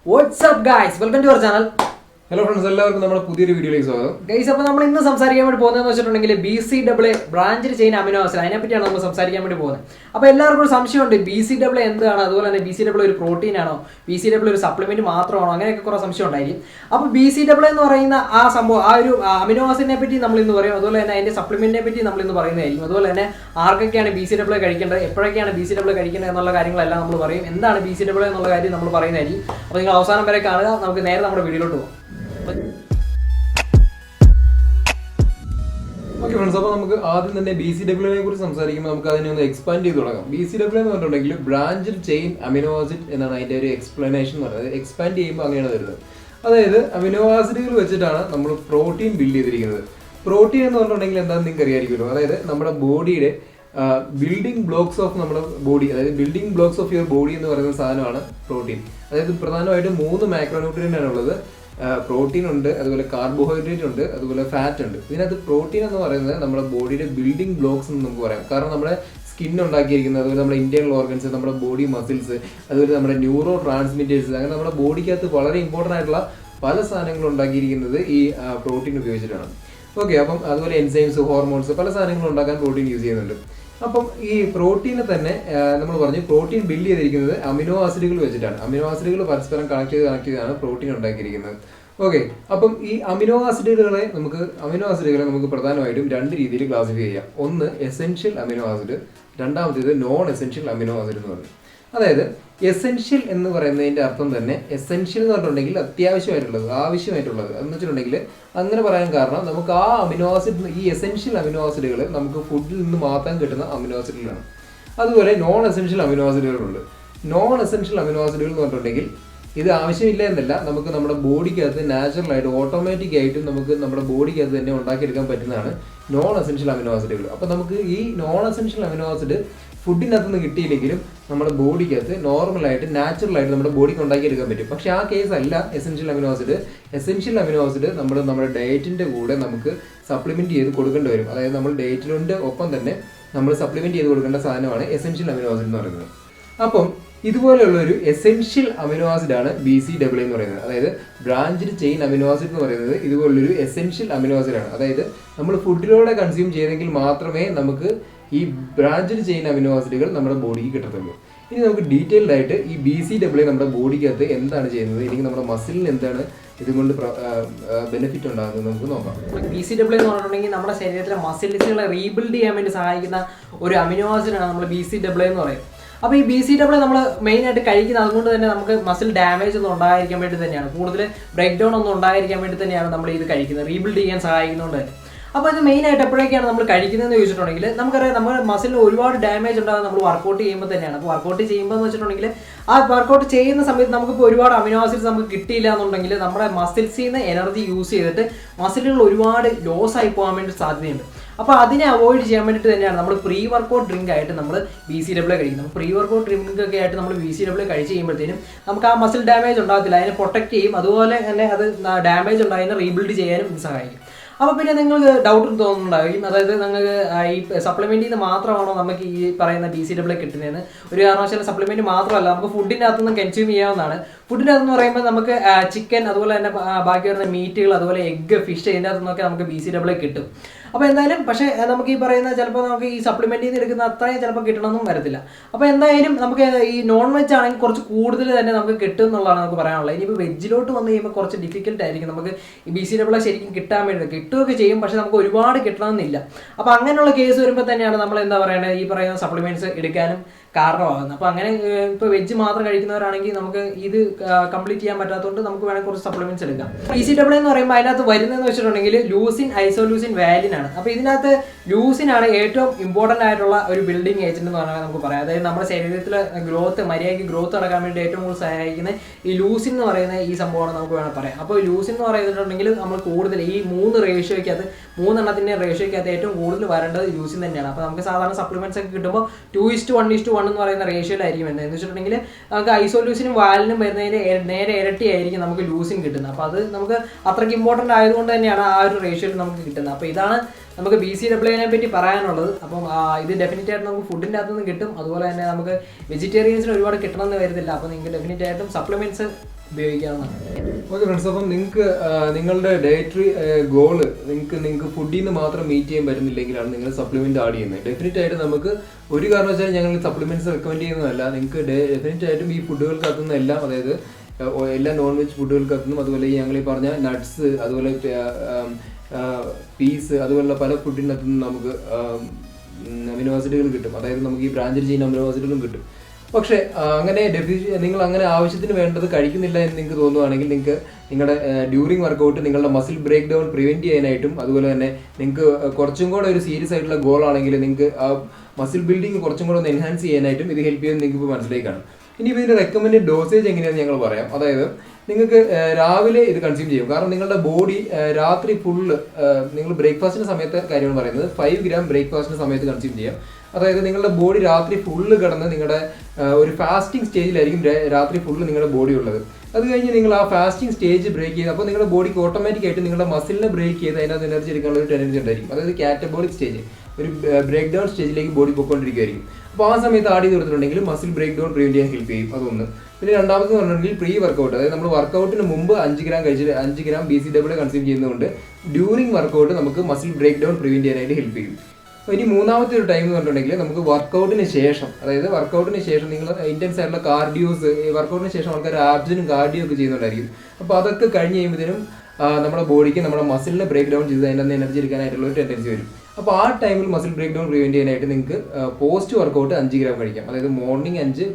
What's up guys? Welcome to our channel. Hello friends, എല്ലാവർക്കും നമ്മുടെ പുതിയൊരു വീഡിയോയിലേക്ക് സ്വാഗതം. ഗൈസ്, അപ്പോൾ നമ്മൾ ഇന്ന് സംസാരിക്കാൻ വേണ്ടി പോകുന്നതെന്ന് വെച്ചിട്ടുണ്ടെങ്കിൽ BCAA branch chain amino acid, അതിനെപ്പറ്റിയാണ് നമ്മൾ സംസാരിക്കാൻ വേണ്ടി പോകുന്നത്. അപ്പോൾ എല്ലാവർക്കും ഒരു സംശയമുണ്ട്, BCAA എന്താണ്, അതുപോലെ തന്നെ BCAA ഒരു പ്രോട്ടീൻ ആണോ, BCAA ഒരു സപ്ലിമെന്റ് മാത്രമാണോ, അങ്ങനെയൊക്കെ കുറേ സംശയം ഉണ്ടായിരിക്കും. അപ്പോൾ BCAA എന്ന് പറയുന്ന ആ സംഭവം, ആ ഒരു അമിനോ ആസിഡിനെ പറ്റി നമ്മൾ ഇന്ന് പറയും, അതുപോലെ തന്നെ അതിന്റെ സപ്ലിമെന്റിനെ പറ്റി നമ്മൾ ഇന്ന് പറയുന്നതായിരിക്കും. അതുപോലെ തന്നെ ആർക്കൊക്കെയാണ് BCAA കഴിക്കേണ്ടത്, എപ്പോഴൊക്കെയാണ് BCAA കഴിക്കേണ്ടത് എന്നുള്ള കാര്യങ്ങളെല്ലാം നമ്മൾ പറയും. എന്താണ് BCAA എന്നുള്ള കാര്യം നമ്മൾ പറയുന്നതായിരിക്കും. അപ്പോൾ നിങ്ങൾ അവസാനം വരെ കാണുക. നമുക്ക് നേരെ നമ്മുടെ വീഡിയോയിലോട്ട് പോകാം. ഓക്കെ ഫ്രണ്ട്സ്, അപ്പോൾ നമുക്ക് ആദ്യം തന്നെ BCAA കുറിച്ച് സംസാരിക്കുമ്പോൾ നമുക്ക് അതിനെ ഒന്ന് എക്സ്പാൻഡ് ചെയ്ത് തുടങ്ങാം. BCAA എന്ന് പറഞ്ഞിട്ടുണ്ടെങ്കിൽ ബ്രാഞ്ച് ചെയിൻ അമിനോ ആസിഡ് എന്നാണ് അതിൻ്റെ ഒരു എക്സ്പ്ലനേഷൻ എന്ന് പറയുന്നത്. എക്സ്പാൻഡ് ചെയ്യുമ്പോൾ അങ്ങനെയാണ് വരുന്നത്. അതായത് അമിനോ ആസിഡുകൾ വെച്ചിട്ടാണ് നമ്മൾ പ്രോട്ടീൻ ബിൽഡ് ചെയ്തിരിക്കുന്നത്. പ്രോട്ടീൻ എന്ന് പറഞ്ഞിട്ടുണ്ടെങ്കിൽ എന്താണെന്ന് നിങ്ങൾക്ക് അറിയാമായിരിക്കുമല്ലോ. അതായത് നമ്മുടെ ബോഡിയുടെ ബിൽഡിംഗ് ബ്ലോക്സ് ഓഫ് നമ്മുടെ ബോഡി, അതായത് building blocks of your body എന്ന് പറയുന്ന സാധനമാണ് പ്രോട്ടീൻ. അതായത് പ്രധാനമായിട്ടും 3 മാക്രോന്യൂട്രിയൻ്റ് ആണുള്ളത്. പ്രോട്ടീൻ ഉണ്ട്, അതുപോലെ കാർബോഹൈഡ്രേറ്റ് ഉണ്ട്, അതുപോലെ ഫാറ്റ് ഉണ്ട്. ഇതിനകത്ത് പ്രോട്ടീൻ എന്ന് പറയുന്നത് നമ്മുടെ ബോഡിയുടെ ബിൽഡിംഗ് ബ്ലോക്സ് എന്ന് നമുക്ക് പറയാം. കാരണം നമ്മുടെ സ്കിൻ ഉണ്ടാക്കിയിരിക്കുന്നത്, അതുപോലെ നമ്മുടെ ഇന്റേണൽ ഓർഗൻസ്, നമ്മുടെ ബോഡി മസിൽസ്, അതുപോലെ നമ്മുടെ ന്യൂറോ ട്രാൻസ്മിറ്റേഴ്സ്, അങ്ങനെ നമ്മുടെ ബോഡിക്കകത്ത് വളരെ ഇമ്പോർട്ടൻ്റ് ആയിട്ടുള്ള പല സാധനങ്ങളും ഉണ്ടാക്കിയിരിക്കുന്നത് ഈ പ്രോട്ടീൻ ഉപയോഗിച്ചിട്ടാണ്. ഓക്കെ, അപ്പം അതുപോലെ എൻസൈംസ്, ഹോർമോൺസ്, പല സാധനങ്ങളും ഉണ്ടാക്കാൻ പ്രോട്ടീൻ യൂസ് ചെയ്യുന്നുണ്ട്. അപ്പം ഈ പ്രോട്ടീനെ തന്നെ നമ്മൾ പറഞ്ഞു, പ്രോട്ടീൻ ബിൽഡ് ചെയ്തിരിക്കുന്നത് അമിനോ ആസിഡുകൾ വെച്ചിട്ടാണ്. അമിനോ ആസിഡുകൾ പരസ്പരം കണക്ട് ചെയ്താണ് പ്രോട്ടീൻ ഉണ്ടാക്കിയിരിക്കുന്നത്. ഓക്കെ, അപ്പം ഈ അമിനോ ആസിഡുകളെ നമുക്ക് പ്രധാനമായിട്ടും 2 രീതിയിൽ ക്ലാസിഫൈ ചെയ്യാം. ഒന്ന് എസെൻഷ്യൽ അമിനോ ആസിഡ്, രണ്ടാമത്തേത് നോൺ എസെൻഷ്യൽ അമിനോ ആസിഡ് എന്ന് പറയും. അതായത് എസെൻഷ്യൽ എന്ന് പറയുന്നതിൻ്റെ അർത്ഥം തന്നെ, എസെൻഷ്യൽ എന്ന് പറഞ്ഞിട്ടുണ്ടെങ്കിൽ അത്യാവശ്യമായിട്ടുള്ളത്, ആവശ്യമായിട്ടുള്ളത് എന്ന് വെച്ചിട്ടുണ്ടെങ്കിൽ അങ്ങനെ പറയാൻ കാരണം നമുക്ക് ആ അമിനോ ആസിഡ്, ഈ എസെൻഷ്യൽ അമിനോ ആസിഡുകൾ നമുക്ക് ഫുഡിൽ നിന്ന് മാത്രം കിട്ടുന്ന അമിനോ ആസിഡുകളാണ്. അതുപോലെ നോൺ എസെൻഷ്യൽ അമിനോ ആസിഡുകളുണ്ട്. നോൺ എസെൻഷ്യൽ അമിനോ ആസിഡുകൾ എന്ന് പറഞ്ഞിട്ടുണ്ടെങ്കിൽ ഇത് ആവശ്യമില്ല എന്നല്ല, നമുക്ക് നമ്മുടെ ബോഡിക്കകത്ത് നാച്ചുറലായിട്ട് ഓട്ടോമാറ്റിക് ആയിട്ടും നമുക്ക് നമ്മുടെ ബോഡിക്കകത്ത് തന്നെ ഉണ്ടാക്കിയെടുക്കാൻ പറ്റുന്നതാണ് നോൺ എസെൻഷ്യൽ അമിനോ ആസിഡുകൾ. അപ്പോൾ നമുക്ക് ഈ നോൺ എസെൻഷ്യൽ അമിനോ ആസിഡ് ഫുഡിനകത്ത് നിന്ന് കിട്ടിയില്ലെങ്കിലും നമ്മുടെ ബോഡിക്കകത്ത് നോർമലായിട്ട് നാച്ചുറലായിട്ട് നമ്മുടെ ബോഡിക്ക് ഉണ്ടാക്കിയെടുക്കാൻ പറ്റും. പക്ഷേ ആ കേസ് അല്ല essential amino acid. Essential amino acid നമ്മുടെ ഡയറ്റിൻ്റെ കൂടെ നമുക്ക് സപ്ലിമെൻറ്റ് ചെയ്ത് കൊടുക്കേണ്ടി വരും. അതായത് നമ്മൾ ഡയറ്റിൻ്റെ ഒപ്പം തന്നെ നമ്മൾ സപ്ലിമെൻറ്റ് ചെയ്ത് കൊടുക്കേണ്ട സാധനമാണ് എസെൻഷ്യൽ അമിനോ ആസിഡ് എന്ന് പറയുന്നത്. അപ്പം ഇതുപോലെയുള്ള ഒരു എസെൻഷ്യൽ അമിനോ ആസിഡാണ് BCAA എന്ന് പറയുന്നത്. അതായത് ബ്രാഞ്ച് ചെയിൻ അമിനോ ആസിഡ് എന്ന് പറയുന്നത് ഇതുപോലുള്ളൊരു എസെൻഷ്യൽ അമിനോ ആസിഡാണ്. അതായത് നമ്മൾ ഫുഡിലൂടെ കൺസ്യൂം ചെയ്തെങ്കിൽ മാത്രമേ നമുക്ക് ഈ ബ്രാഞ്ച് ചെയിൻ അമിനോ ആസിഡുകൾ നമ്മുടെ ബോഡിക്ക് കിട്ടത്തുള്ളൂ. ഇനി നമുക്ക് ഡീറ്റെയിൽഡ് ആയിട്ട് ഈ BCAA നമ്മുടെ ബോഡിക്കകത്ത് എന്താണ് ചെയ്യുന്നത്, അല്ലെങ്കിൽ നമ്മുടെ മസിലിന് എന്താണ് ഇതുകൊണ്ട് ബെനിഫിറ്റ് ഉണ്ടാകുന്നത് നമുക്ക് നോക്കാം. BCAA എന്ന് പറഞ്ഞിട്ടുണ്ടെങ്കിൽ നമ്മുടെ ശരീരത്തിലെ മസിൽസുകളെ റീബിൽഡ് ചെയ്യാൻ വേണ്ടി സഹായിക്കുന്ന ഒരു അമിനോ ആസിഡാണ് നമ്മൾ BCAA എന്ന് പറയും. അപ്പോൾ ഈ BCAA നമ്മൾ മെയിനായിട്ട് കഴിക്കുന്നത് അതുകൊണ്ട് തന്നെ നമുക്ക് മസിൽ ഡാമേജ് ഒന്നും ഉണ്ടായിരിക്കാൻ വേണ്ടി തന്നെയാണ്, കൂടുതൽ ബ്രേക്ക് ഡൗൺ ഒന്നും ഉണ്ടായിരിക്കാൻ വേണ്ടി തന്നെയാണ് നമ്മൾ ഇത് കഴിക്കുന്നത്, റീബിൽഡ് ചെയ്യാൻ സഹായിക്കുന്നതുകൊണ്ട് തന്നെ. അപ്പോൾ ഇത് മെയിനായിട്ട് എപ്പോഴൊക്കെയാണ് നമ്മൾ കഴിക്കുന്നതെന്ന് ചോദിച്ചിട്ടുണ്ടെങ്കിൽ നമുക്കറിയാം, നമ്മുടെ മസിലിന് ഒരുപാട് ഡാമേജ് ഉണ്ടാകുന്നത് നമ്മൾ വർക്കൗട്ട് ചെയ്യുമ്പോൾ തന്നെയാണ്. അപ്പോൾ വർക്കൗട്ട് ചെയ്യുമ്പോൾ എന്ന് വെച്ചിട്ടുണ്ടെങ്കിൽ ആ വർക്കൗട്ട് ചെയ്യുന്ന സമയത്ത് നമുക്കിപ്പോൾ ഒരുപാട് അമിനോ ആസിഡ്സ് നമുക്ക് കിട്ടിയില്ല എന്നുണ്ടെങ്കിൽ നമ്മുടെ മസിൽസിൽ നിന്ന് എനർജി യൂസ് ചെയ്തിട്ട് മസിലുകൾ ഒരുപാട് ലോസ് ആയി പോകാൻ വേണ്ടി സാധ്യതയുണ്ട്. അപ്പോൾ അതിനെ അവോയ്ഡ് ചെയ്യാൻ വേണ്ടിയിട്ട് തന്നെയാണ് നമ്മൾ പ്രീ വർക്കൗട്ട് ഡ്രിങ്ക് ആയിട്ട് നമ്മൾ BCAA കഴിക്കുന്നത്. പ്രീ വർക്കൗട്ട് ഡ്രിങ്ക് ഒക്കെ ആയിട്ട് നമ്മൾ BCAA കഴിച്ച് കഴിയുമ്പോഴത്തേനും നമുക്ക് ആ മസിൽ ഡാമേജ് ഉണ്ടാകത്തില്ല, അതിനെ പ്രൊട്ടക്ട് ചെയ്യും, അതുപോലെ തന്നെ അത് ഡാമേജ് ഉണ്ടായതിനെ റീബിൽഡ് ചെയ്യാനും ഇത് സഹായിക്കും. അപ്പോൾ പിന്നെ നിങ്ങൾക്ക് ഡൗട്ട് തോന്നുന്നുണ്ടായിരിക്കും, അതായത് നിങ്ങൾക്ക് ഈ സപ്ലിമെൻറ്റിൽ നിന്ന് മാത്രമാണോ നമുക്ക് ഈ പറയുന്ന BCAA കിട്ടുന്നതെന്ന്. ഒരു കാരണവശാലും സപ്ലിമെൻറ്റ് മാത്രമല്ല, നമുക്ക് ഫുഡിൻ്റെ അകത്തുനിന്ന് കൺസ്യൂം ചെയ്യാവുന്നതാണ്. ഫുഡിൻ്റെ അകത്തെന്ന് പറയുമ്പോൾ നമുക്ക് ചിക്കൻ, അതുപോലെ തന്നെ ബാക്കി വരുന്ന മീറ്റുകൾ, അതുപോലെ എഗ്ഗ്, ഫിഷ്, ഇതിൻ്റെ അകത്തുനിന്നൊക്കെ നമുക്ക് BCAA കിട്ടും. അപ്പോൾ എന്തായാലും പക്ഷേ നമുക്ക് ഈ പറയുന്ന ചിലപ്പോൾ നമുക്ക് ഈ സപ്ലിമെൻറ്റിൽ നിന്ന് എടുക്കുന്ന അത്രയും ചിലപ്പോൾ കിട്ടണമെന്നും വരത്തില്ല. അപ്പോൾ എന്തായാലും നമുക്ക് ഈ നോൺ വെജ് ആണെങ്കിൽ കുറച്ച് കൂടുതൽ തന്നെ നമുക്ക് കിട്ടും എന്നുള്ളതാണ് നമുക്ക് പറയാനുള്ളത്. ഇനിയിപ്പോൾ വെജിലോട്ട് വന്നു കഴിയുമ്പോൾ കുറച്ച് ഡിഫിക്കൽട്ട് ആയിരിക്കും നമുക്ക് ഈ BCAA ശരിക്കും കിട്ടാൻ വേണ്ടി. കിട്ടുകയൊക്കെ ചെയ്യും, പക്ഷേ നമുക്ക് ഒരുപാട് കിട്ടണമെന്നില്ല. അപ്പോൾ അങ്ങനെയുള്ള കേസ് വരുമ്പോൾ തന്നെയാണ് നമ്മൾ എന്താ പറയുന്നത്, ഈ പറയുന്ന സപ്ലിമെൻറ്റ്സ് എടുക്കാനും കാരണമാകുന്നത്. അപ്പോൾ അങ്ങനെ ഇപ്പോൾ വെജ് മാത്രം കഴിക്കുന്നവരാണെങ്കിൽ നമുക്ക് ഇത് കംപ്ലീറ്റ് ചെയ്യാൻ പറ്റാത്തതുകൊണ്ട് നമുക്ക് വേണമെങ്കിൽ കുറച്ച് സപ്ലിമെൻറ്റ്സ് എടുക്കാം. BCAA എന്ന് പറയുമ്പോൾ അതിനകത്ത് വരുന്നതെന്ന് വെച്ചിട്ടുണ്ടെങ്കിൽ ലൂസിൻ, ഐസോലൂസിൻ, വാലിൻ ആണ്. അപ്പോൾ ഇതിനകത്ത് ലൂസിൻ ആണ് ഏറ്റവും ഇമ്പോർട്ടൻ്റ് ആയിട്ടുള്ള ഒരു ബിൽഡിംഗ് ഏജന്റ് എന്ന് പറഞ്ഞാൽ നമുക്ക് പറയാം. അതായത് നമ്മുടെ ശരീരത്തിലെ മര്യാദയ്ക്ക് ഗ്രോത്ത് നടക്കാൻ വേണ്ടി ഏറ്റവും കൂടുതൽ സഹായിക്കുന്ന ഈ ലൂസിൻ എന്ന് പറയുന്ന ഈ സംഭവമാണ് നമുക്ക് വേണം പറയാം. അപ്പോൾ ലൂസിൻ എന്ന് പറയുന്നുണ്ടെങ്കിൽ നമ്മൾ കൂടുതൽ ഈ 3 റേഷ്യോയ്ക്കകത്ത്, 3 എണ്ണത്തിൻ്റെ റേഷ്യോയ്ക്കകത്ത് ഏറ്റവും കൂടുതൽ വരേണ്ടത് ലൂസിൻ തന്നെയാണ്. അപ്പോൾ നമുക്ക് സാധാരണ സപ്ലിമെൻറ്റ്സ് ഒക്കെ കിട്ടുമ്പോൾ 2:1:1 എന്ന് പറയുന്ന റേഷ്യോയിലായിരിക്കും വരുന്നത്. എന്ന് വെച്ചിട്ടുണ്ടെങ്കിൽ നമുക്ക് ഐസോലൂസിനും വാലിനും വരുന്നതിന് നേരെ ഇരട്ടിയായിരിക്കും നമുക്ക് ലൂസിൻ കിട്ടുന്നത്. അപ്പോൾ അത് നമുക്ക് അത്രയ്ക്ക് ഇമ്പോർട്ടൻ്റ് ആയതുകൊണ്ട് തന്നെയാണ് ആ ഒരു റേഷ്യോയിൽ നമുക്ക് കിട്ടുന്നത്. അപ്പോൾ ഇതാണ് നമുക്ക് BCAA പറ്റി പറയാനുള്ളത്. അപ്പം ഇത് ഡെഫിനറ്റ് ആയിട്ട് നമുക്ക് ഫുഡിൻ്റെ അകത്തുനിന്ന് കിട്ടും, അതുപോലെ തന്നെ നമുക്ക് വെജിറ്റേറിയൻസിന് ഒരുപാട് കിട്ടണമെന്ന് വരുന്നില്ല. അപ്പോൾ നിങ്ങൾക്ക് ഡെഫിനറ്റ് ആയിട്ടും സപ്ലിമെൻറ്റ്സ് ഉപയോഗിക്കാവുന്നതാണ്. ഓക്കെ ഫ്രണ്ട്സ്, അപ്പം നിങ്ങൾക്ക് നിങ്ങളുടെ ഡയറ്ററി ഗോള് നിങ്ങൾക്ക് ഫുഡിൽ നിന്ന് മാത്രം മീറ്റ് ചെയ്യാൻ പറ്റുന്നില്ലെങ്കിലാണ് നിങ്ങൾ സപ്ലിമെന്റ് ആഡ് ചെയ്യുന്നത്. ഡെഫിനറ്റ് ആയിട്ട് നമുക്ക് ഒരു കാരണവശാലും ഞങ്ങൾ സപ്ലിമെന്റ്സ് റെക്കമെൻഡ് ചെയ്യുന്നതല്ല. നിങ്ങൾക്ക് ഡെഫിനറ്റ് ആയിട്ടും ഈ ഫുഡുകൾക്കകത്തുനിന്ന് എല്ലാം, അതായത് എല്ലാ നോൺ വെജ് ഫുഡുകൾക്കകത്തുനിന്നും അതുപോലെ ഞങ്ങൾ ഈ പറഞ്ഞ നട്ട്സ്, അതുപോലെ പീസ്, അതുപോലുള്ള പല ഫുഡിനകത്തുനിന്നും നമുക്ക് അമിനോ ആസിഡുകൾ കിട്ടും. അതായത് നമുക്ക് ഈ ബ്രാഞ്ചഡ് ചെയിൻ അമിനോ ആസിഡുകളും കിട്ടും. പക്ഷേ അങ്ങനെ നിങ്ങൾ അങ്ങനെ ആവശ്യത്തിന് വേണ്ടത് കഴിക്കുന്നില്ല എന്ന് നിങ്ങൾക്ക് തോന്നുവാണെങ്കിൽ നിങ്ങൾക്ക് നിങ്ങളുടെ ഡ്യൂറിങ് വർക്കൗട്ട് നിങ്ങളുടെ മസിൽ ബ്രേക്ക് ഡൗൺ പ്രിവെൻറ്റ് ചെയ്യാനായിട്ടും, അതുപോലെ തന്നെ നിങ്ങൾക്ക് കുറച്ചും കൂടെ ഒരു സീരിയസ് ആയിട്ടുള്ള ഗോൾ ആണെങ്കിൽ നിങ്ങൾക്ക് ആ മസിൽ ബിൽഡിംഗ് കുറച്ചും കൂടെ ഒന്ന് എൻഹാൻസ് ചെയ്യാനായിട്ടും ഇത് ഹെൽപ്പ് ചെയ്യുന്നത് നിങ്ങൾക്ക് ഇപ്പോൾ മനസ്സിലേക്കാണ്. ഇനിയിപ്പോൾ ഇതിൻ്റെ റെക്കമെൻഡ് ഡോസേജ് എങ്ങനെയാണെന്ന് ഞങ്ങൾ പറയാം. അതായത് നിങ്ങൾക്ക് രാവിലെ ഇത് കൺസ്യൂം ചെയ്യും. കാരണം നിങ്ങളുടെ ബോഡി രാത്രി ഫുള്ള് നിങ്ങൾ ബ്രേക്ക്ഫാസ്റ്റിൻ്റെ സമയത്തെ കാര്യമാണ് പറയുന്നത്. 5 ഗ്രാം ബ്രേക്ക്ഫാസ്റ്റിൻ്റെ സമയത്ത് കൺസ്യൂം ചെയ്യാം. അതായത് നിങ്ങളുടെ ബോഡി രാത്രി ഫുള്ള് കിടന്ന് നിങ്ങളുടെ ഒരു ഫാസ്റ്റിംഗ് സ്റ്റേജിലായിരിക്കും രാത്രി ഫുള്ള് നിങ്ങളുടെ ബോഡി ഉള്ളത്. അത് കഴിഞ്ഞ് നിങ്ങൾ ആ ഫാസ്റ്റിംഗ് സ്റ്റേജ് ബ്രേക്ക് ചെയ്ത്, അപ്പോൾ നിങ്ങളുടെ ബോഡിക്ക് ഓട്ടോമാറ്റിക് ആയിട്ട് നിങ്ങളുടെ മസിലിനെ ബ്രേക്ക് ചെയ്ത് അതിനകത്ത് എനർജി എടുക്കാനുള്ള ഒരു ടെൻഡൻസി ഉണ്ടായിരിക്കും. അതായത് കാറ്റബോളിക് സ്റ്റേജ്, ഒരു ബ്രേക്ക് ഡൗൺ സ്റ്റേജിലേക്ക് ബോഡി പോയിക്കൊണ്ടിരിക്കുകയായിരിക്കും. അപ്പോൾ ആ സമയത്ത് ആഡ് ചെയ്ത് കൊടുത്തിട്ടുണ്ടെങ്കിൽ മസിൽ ബ്രേക്ക് ഡൗൺ പ്രിവെന്റ് ചെയ്യാൻ ഹെൽപ്പ് ചെയ്യും. അതൊന്ന്. പിന്നെ രണ്ടാമത് പറഞ്ഞിട്ടുണ്ടെങ്കിൽ പ്രീ വർക്കൗട്ട്, അതായത് നമ്മൾ വർക്കൗട്ടിന് മുമ്പ് 5 ഗ്രാം കഴിച്ചിട്ട് 5 ഗ്രാം BCAA കൺസ്യൂം ചെയ്യുന്നതുകൊണ്ട് ഡ്യൂറിങ് വർക്കൗട്ട് നമുക്ക് മസിൽ ബ്രേക്ക് ഡൗൺ പ്രിവെന്റ് ചെയ്യാനായിട്ട് ഹെൽപ്പ് ചെയ്യും. ഇനി മൂന്നാമത്തെ ഒരു ടൈം എന്ന് പറഞ്ഞിട്ടുണ്ടെങ്കിൽ നമുക്ക് വർക്കൗട്ടിന് ശേഷം, അതായത് വർക്കൗട്ടിന് ശേഷം നിങ്ങൾ ഇന്റൻസ് ആയിട്ടുള്ള കാർഡിയോസ്, വർക്കൗട്ടിന് ശേഷം ആൾക്കാർ ആബ്സിനും കാർഡിയോ ഒക്കെ ചെയ്യുന്നുണ്ടായിരിക്കും. അപ്പോൾ അതൊക്കെ കഴിഞ്ഞ് കഴിയുമ്പോഴത്തേനും നമ്മുടെ ബോഡിക്ക് നമ്മുടെ മസിലിനെ ബ്രേക്ക് ഡൗൺ ചെയ്ത് അതിൻ്റെ എനർജി എടുക്കാനായിട്ടുള്ള ഒരു ടെൻഡൻസി വരും. അപ്പോൾ ആ ടൈമിൽ മസിൽ ബ്രേക്ക് ഡൗൺ പ്രിവെന്റ് ചെയ്യാനായിട്ട് നിങ്ങൾക്ക് പോസ്റ്റ് വർക്കൗട്ട് 5 ഗ്രാം കഴിക്കാം. അതായത് morning 5,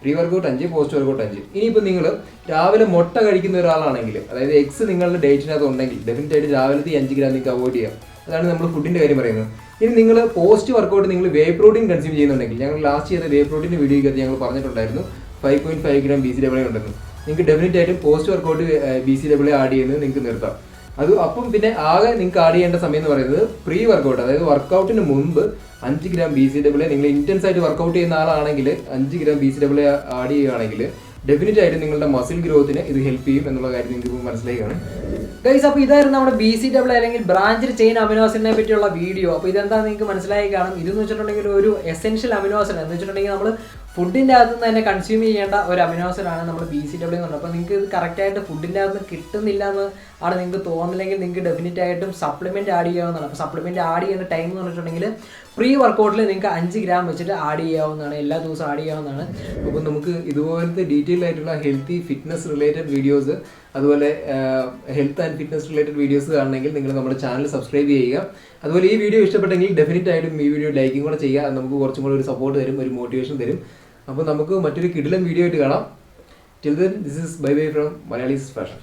pre workout 5, post workout 5. ഇനിയിപ്പോൾ നിങ്ങൾ രാവിലെ മുട്ട കഴിക്കുന്ന ഒരാളാണെങ്കിൽ, അതായത് എഗ്സ് നിങ്ങളുടെ ഡയറ്റിനകത്ത് ഉണ്ടെങ്കിൽ ഡെഫിനറ്റ് ആയിട്ട് രാവിലത്തെ 5 ഗ്രാം നിങ്ങൾക്ക് അവോയ്ഡ് ചെയ്യാം. അതാണ് നമ്മൾ ഫുഡിൻ്റെ കാര്യം പറയുന്നത്. ഇനി നിങ്ങൾ പോസ്റ്റ് വർക്കൗട്ട് നിങ്ങൾ വേ പ്രോട്ടീൻ കൺസ്യൂം ചെയ്യുന്നുണ്ടെങ്കിൽ, ഞങ്ങൾ ലാസ്റ്റ് ചെയ്ത വേ പ്രോട്ടീൻ വീഡിയോയ്ക്കകത്ത് ഞങ്ങൾ പറഞ്ഞിട്ടുണ്ടായിരുന്നു 5.5 ഗ്രാം BCAA ഉണ്ടെന്ന്. നിങ്ങൾക്ക് ഡെഫിനറ്റ് ആയിട്ടും പോസ്റ്റ് വർക്കൗട്ട് BCAA ആഡ് ചെയ്യുന്നത് നിങ്ങൾക്ക് നിർത്താം. അത് അപ്പം പിന്നെ ആകെ നിങ്ങൾക്ക് ആഡ് ചെയ്യേണ്ട സമയം എന്ന് പറയുന്നത് പ്രീ വർക്കൗട്ട്, അതായത് വർക്കൗട്ടിന് മുമ്പ് 5 ഗ്രാം BCAA. നിങ്ങൾ ഇന്റൻസ് ആയിട്ട് വർക്കൗട്ട് ചെയ്യുന്ന ആളാണെങ്കിൽ 5 ഗ്രാം BCAA ആഡ് ചെയ്യുകയാണെങ്കിൽ ഡെഫിനറ്റ് ആയിട്ട് നിങ്ങളുടെ മസിൽ ഗ്രോത്തിന് ഇത് ഹെൽപ്പ് ചെയ്യും എന്നുള്ള കാര്യം നിങ്ങൾക്ക് ഇപ്പോൾ മനസ്സിലാക്കുകയാണ്. ഗൈസ്, അപ്പോൾ ഇതായിരുന്നു നമ്മുടെ BCAA അല്ലെങ്കിൽ ബ്രാഞ്ചഡ് ചെയിൻ അമിനോ ആസിഡിനെ പറ്റിയുള്ള വീഡിയോ. അപ്പോൾ ഇതെന്താണെന്ന് നിങ്ങൾക്ക് മനസ്സിലായി കാണും. ഇതെന്ന് വെച്ചിട്ടുണ്ടെങ്കിൽ ഒരു എസെൻഷ്യൽ അമിനോ ആസിഡ് എന്ന് വെച്ചിട്ടുണ്ടെങ്കിൽ നമ്മൾ ഫുഡിൻ്റെ അകത്ത് നിന്ന് തന്നെ കൺസ്യൂം ചെയ്യേണ്ട ഒരു അമിനോ ആസിഡാണ് നമ്മൾ BCAA എന്ന് പറയുന്നത്. അപ്പോൾ നിങ്ങൾക്ക് ഇത് കറക്റ്റായിട്ട് ഫുഡിൻ്റെ അകത്ത് നിന്ന് കിട്ടുന്നില്ല എന്ന് ആണ് നിങ്ങൾക്ക് തോന്നുന്നില്ലെങ്കിൽ നിങ്ങൾക്ക് ഡെഫിനറ്റ് ആയിട്ടും സപ്ലിമെൻറ്റ് ആഡ് ചെയ്യാവുന്നതാണ്. അപ്പോൾ സപ്ലിമെൻറ്റ് ആഡ് ചെയ്യുന്ന ടൈം എന്ന് പറഞ്ഞിട്ടുണ്ടെങ്കിൽ പ്രീ വർക്കൗട്ടിൽ നിങ്ങൾക്ക് 5 ഗ്രാം വെച്ചിട്ട് ആഡ് ചെയ്യാവുന്നതാണ്. എല്ലാ ദിവസവും ആഡ് ചെയ്യാവുന്നതാണ്. അപ്പോൾ നമുക്ക് ഇതുപോലത്തെ ഡീറ്റെയിൽ ആയിട്ടുള്ള ഹെൽത്തി ഫിറ്റ്നസ് റിലേറ്റഡ് വീഡിയോസ്, അതുപോലെ health and fitness related videos കാണണമെങ്കിൽ നിങ്ങൾ നമ്മുടെ ചാനൽ സബ്സ്ക്രൈബ് ചെയ്യുക. അതുപോലെ ഈ വീഡിയോ ഇഷ്ടപ്പെട്ടെങ്കിൽ ഡെഫിനറ്റ് ആയിട്ടും ഈ വീഡിയോ ലൈക്കും കൂടെ ചെയ്യുക. അത് നമുക്ക് കുറച്ചും കൂടെ ഒരു സപ്പോർട്ട് തരും, ഒരു മോട്ടിവേഷൻ തരും. അപ്പോൾ നമുക്ക് മറ്റൊരു കിടിലൻ വീഡിയോ ആയിട്ട് കാണാം. Till then, this is bye bye from Malayalam's Fashion.